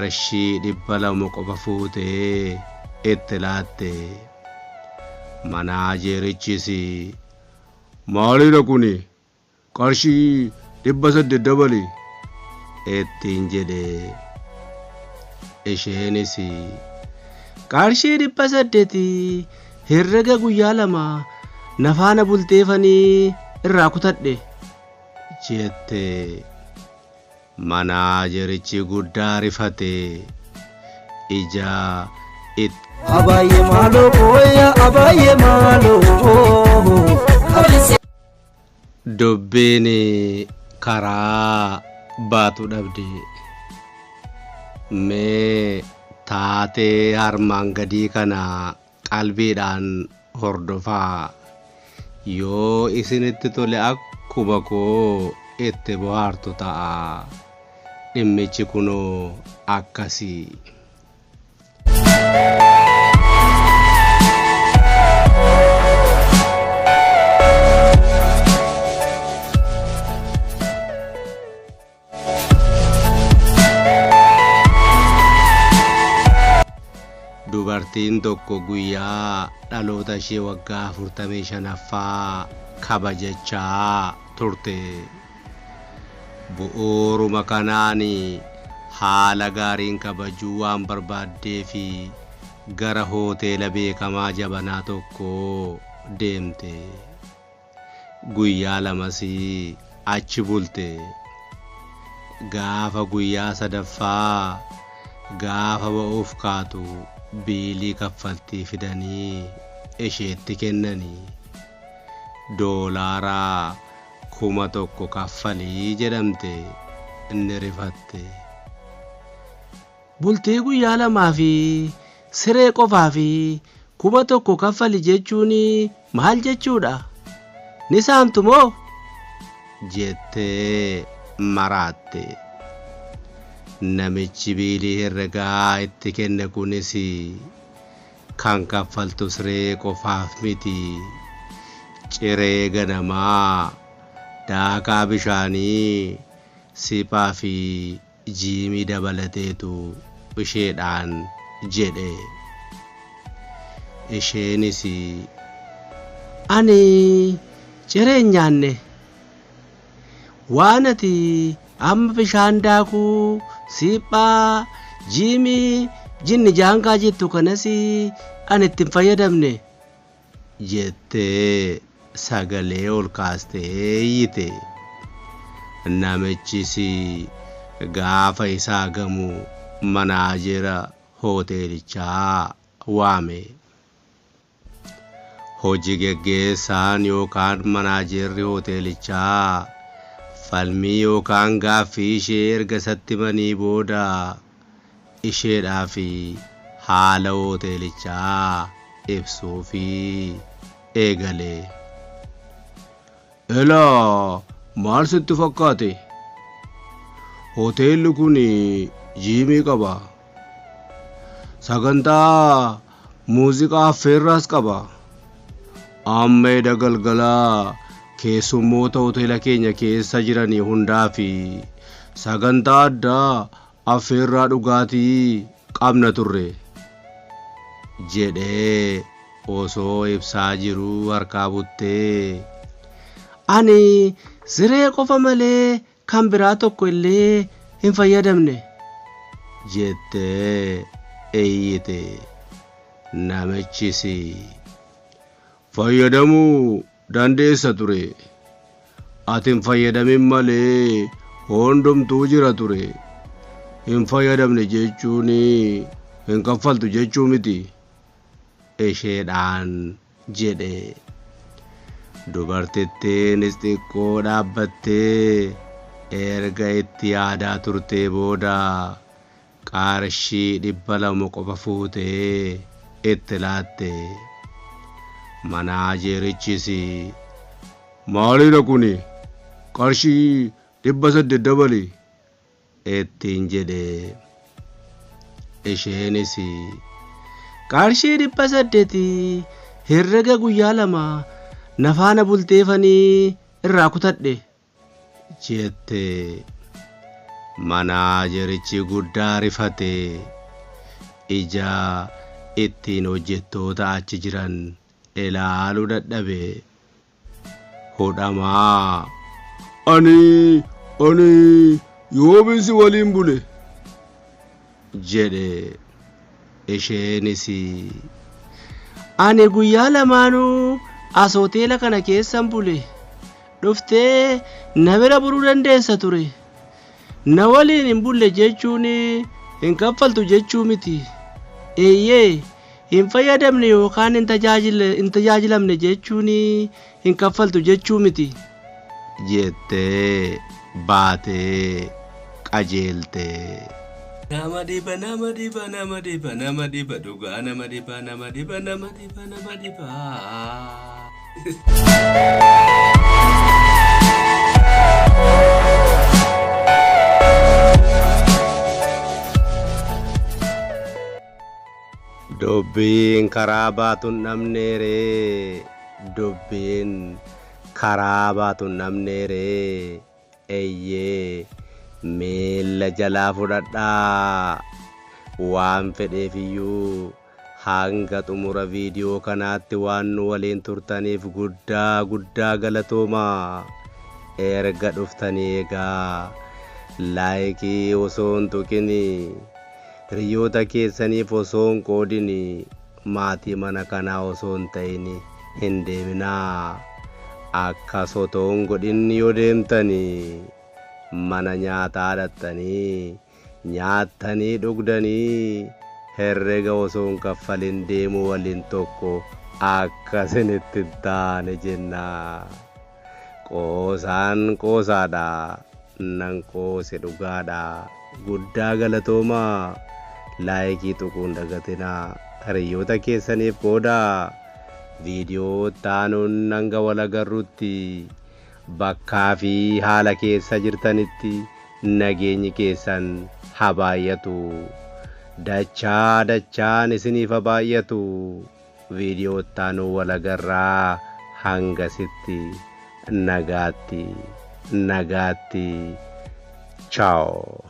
qarshii 200 qofa fuutee itti laatte. Manaajerichis maalidha kuni qarshii 800 dabali ittiin jedhe. Isheenis qarshii 800 herrega guyyaa 2 nafaana bulteefanii irraa kutadhe jette. Manaajerichi guddaa rifate ija abaye malo oya abaye malo dubbiin karaa baatu dhabde. Mee taatee harmaan gadii kana qalbiidhaan hordofaa. Yoo isinitti tole akkuma koo itti bohaartu ta'a. Dhimmichi kunoo akkasii. Dubartiin tokko guyyaa dhaloota ishee waggaa 45ffaa kabajachaa turte. Bu'uuruma kanaan haala gaariin kabajuu waan barbaaddee fi gara hoteela beekamaa jabanaa tokko deemte. Guyyaa 2 achi bulte. Gaafa guyyaa 3ffaa gaafa ba'uuf kaatu biilii kaffaltii fidanii isheetti kennanii. Doolaara 1,000 kaffalii jedhamte. Inni rifatte. Bultii guyyaa 2 fi siree qofaa fi 1,000 kaffali jechuun maal jechuudha? Ni saamtu moo? jettee maraatte. Namichi biilii herregaa itti kenne kunis kan kaffaltu siree qofaaf miti. Ciree ganamaa, daakaa bishaanii, siphaa fi jiimii dabalateetu isheedhaan jedhe. Isheenis ani ciree hin nyaanne. Waan ati amma bishaan daakuu, siphaa, jiimii, jinni jaankaa jettu kanas ani ittiin fayyadamne jettee sagalee ol kaastee iyyite. Namichis gaafa isaa gamu manaajera hoteelichaa waame. Hojii geggeessaan yookaan manaajerri hoteelichaa falmii yookaan gaaffii ishee erga isatti himanii booda isheedhaa fi haala hoteelichaa ibsuufi eegale. Elaa maal sitti fakkaate? Hoteelli kun jiimii qaba. Sagantaa muuziqaa affeerraas qaba. Amma galgalaa keessummoota hoteela keenya keessa jiranii hundaa fi sagantaa addaa affeerraa dhugaatii qabna turre jedhee osoo ibsaa jiruu harkaa buttee. Ani siree qofa malee kan biraa tokko illee hin fayyadamne jettee eeyyite. Namichis fayyadamuu dandeessa ture. Ati hin fayyadamin malee hundumtuu jira ture. Hin fayyadamne jechuun hin kaffaltu jechuu miti isheedhaan jedhe. Dubartittiinis xiqqoo dhaabbattee erga itti yaadaa turtee booda qarshii 200 qofa fuutee itti laatte. Manaajerichis maalidha kuni qarshii 800 dabali ittiin jedhe. Isheenis qarshii 800 herrega guyyaa 2 nafaana bulteefanii irraa kutadhe jette. Manaajerichi guddaa rifatee ija ittiin hojjettoota achi jiran ilaaluu dadhabe. Hodhamaa ani yoominsi waliin bule jedhe. Isheenis ani guyyaa lamaanuu as hoteela kana keessan bule. Dhuftee na bira buruu dandeessa ture. Na waliin hin bulle jechuun hin kaffaltu jechuu miti. Eeyyee hin fayyadamne yookaan hin tajaajilamne jechuun hin kaffaltu jechuu miti jettee baatee qajeelte. Nama dhiba dhugaa nama dhiba. Dubbiin karaa baatuun namneeree. Dubbiin karaa baatuun namneeree. Eeyyee miila jalaa fudhadhaa. Waan fedheefiyyuu hanga xumura viidiyoo kanaatti waan nu waliin turtaniif guddaa galatoomaa. Erga dhuftanii egaa laayikii osoo hin tuqin, hiriyoota keessaniif osoo hin qoodin, maatii mana kanaa osoo hin ta'in hin deeminaa. Akkas otoo hin godhin yoo deemtanii mana nyaataa dhattanii nyaattanii dhugdanii herrega osoo hin kaffalin deemuu waliin tokko akkasinitti hin taane jenna. Qoosaan qoosaadha, nan qoose dhugaadha. Guddaa galatoomaa. Laayikii tuquun dagatinaa. Hiriyoota keessaniif qoodaa. Viidiyoo taanuun hanga wal agarrutti bakkaa fi haala keessa jirtanitti nageenyi keessan haa baay'atu. Dachaan isiniif haa baay'atu. Viidiyoo taanuu wal agarraa. Hangasitti nagaatti. Ciao.